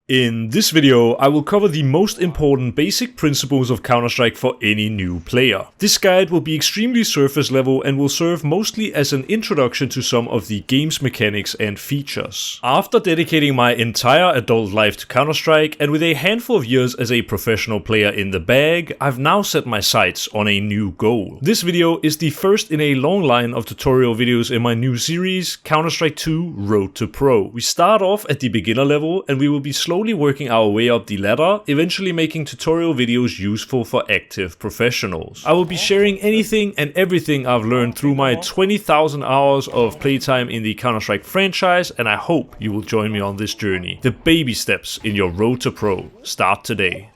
In this video, I will cover the most important basic principles of Counter-Strike for any new player. This guide will be extremely surface level and will serve mostly as an introduction to some of the game's mechanics and features. After dedicating my entire adult life to Counter-Strike and with a handful of years as a professional player in the bag, I've now set my sights on a new goal. This video is the first in a long line of tutorial videos in my new series, Counter-Strike 2 Road to Pro. We start off at the beginner level and we will be slowly working our way up the ladder, eventually making tutorial videos useful for active professionals. I will be sharing anything and everything I've learned through my 20,000 hours of playtime in the Counter-Strike franchise, and I hope you will join me on this journey. The baby steps in your road to pro start today.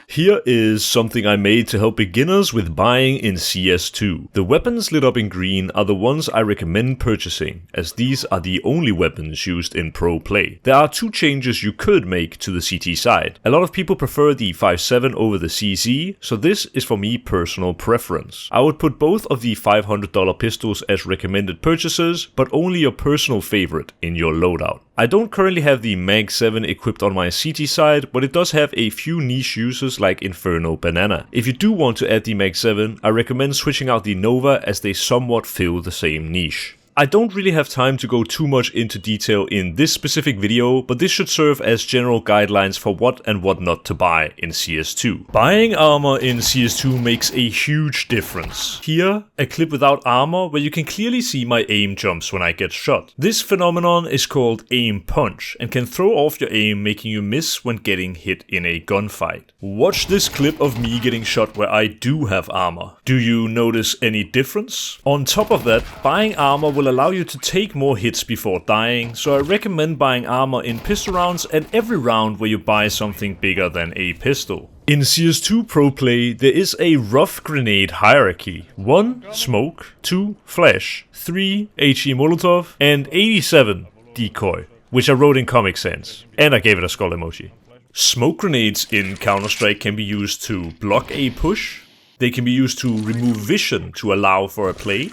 Here is something I made to help beginners with buying in CS2. The weapons lit up in green are the ones I recommend purchasing, as these are the only weapons used in pro play. There are two changes you could make to the CT side. A lot of people prefer the 5.7 over the CZ, so this is for me personal preference. I would put both of the $500 pistols as recommended purchases, but only your personal favorite in your loadout. I don't currently have the Mag 7 equipped on my CT side, but it does have a few niche uses like Inferno Banana. If you do want to add the Mag 7, I recommend switching out the Nova as they somewhat fill the same niche. I don't really have time to go too much into detail in this specific video, but this should serve as general guidelines for what and what not to buy in CS2. Buying armor in CS2 makes a huge difference. Here, a clip without armor where you can clearly see my aim jumps when I get shot. This phenomenon is called aim punch and can throw off your aim, making you miss when getting hit in a gunfight. Watch this clip of me getting shot where I do have armor. Do you notice any difference? On top of that, buying armor will allow you to take more hits before dying, so I recommend buying armor in pistol rounds and every round where you buy something bigger than a pistol. In CS2 Pro Play, there is a rough grenade hierarchy. 1. Smoke, 2. Flash, 3. HE Molotov, and 87. Decoy, which I wrote in Comic Sans, and I gave it a skull emoji. Smoke grenades in Counter-Strike can be used to block a push, they can be used to remove vision to allow for a play,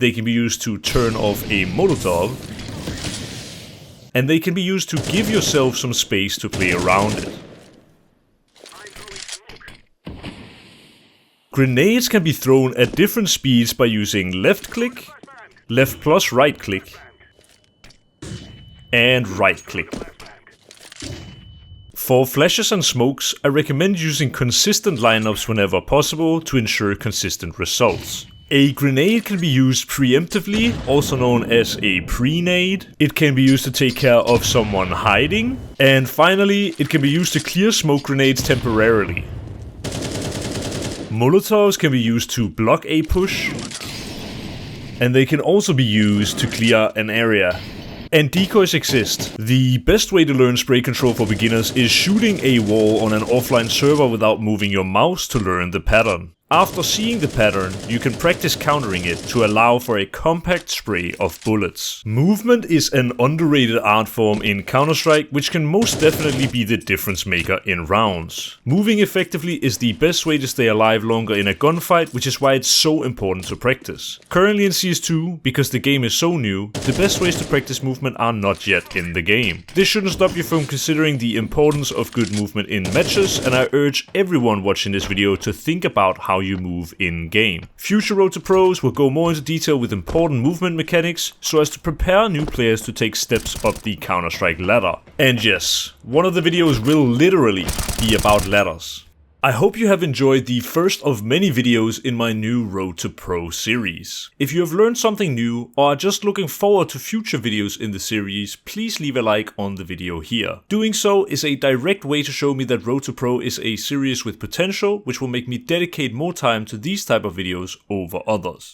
they can be used to turn off a Molotov, and they can be used to give yourself some space to play around it. Grenades can be thrown at different speeds by using left click, left plus right click, and right click. For flashes and smokes, I recommend using consistent lineups whenever possible to ensure consistent results. A grenade can be used preemptively, also known as a pre-nade. It can be used to take care of someone hiding. And finally, it can be used to clear smoke grenades temporarily. Molotovs can be used to block a push. And they can also be used to clear an area. And decoys exist. The best way to learn spray control for beginners is shooting a wall on an offline server without moving your mouse to learn the pattern. After seeing the pattern, you can practice countering it to allow for a compact spray of bullets. Movement is an underrated art form in Counter-Strike, which can most definitely be the difference maker in rounds. Moving effectively is the best way to stay alive longer in a gunfight, which is why it's so important to practice. Currently in CS2, because the game is so new, the best ways to practice movement are not yet in the game. This shouldn't stop you from considering the importance of good movement in matches, and I urge everyone watching this video to think about how you move in-game. Future Road to Pros will go more into detail with important movement mechanics so as to prepare new players to take steps up the Counter-Strike ladder. And yes, one of the videos will literally be about ladders. I hope you have enjoyed the first of many videos in my new Road to Pro series. If you have learned something new or are just looking forward to future videos in the series, please leave a like on the video here. Doing so is a direct way to show me that Road to Pro is a series with potential, which will make me dedicate more time to these type of videos over others.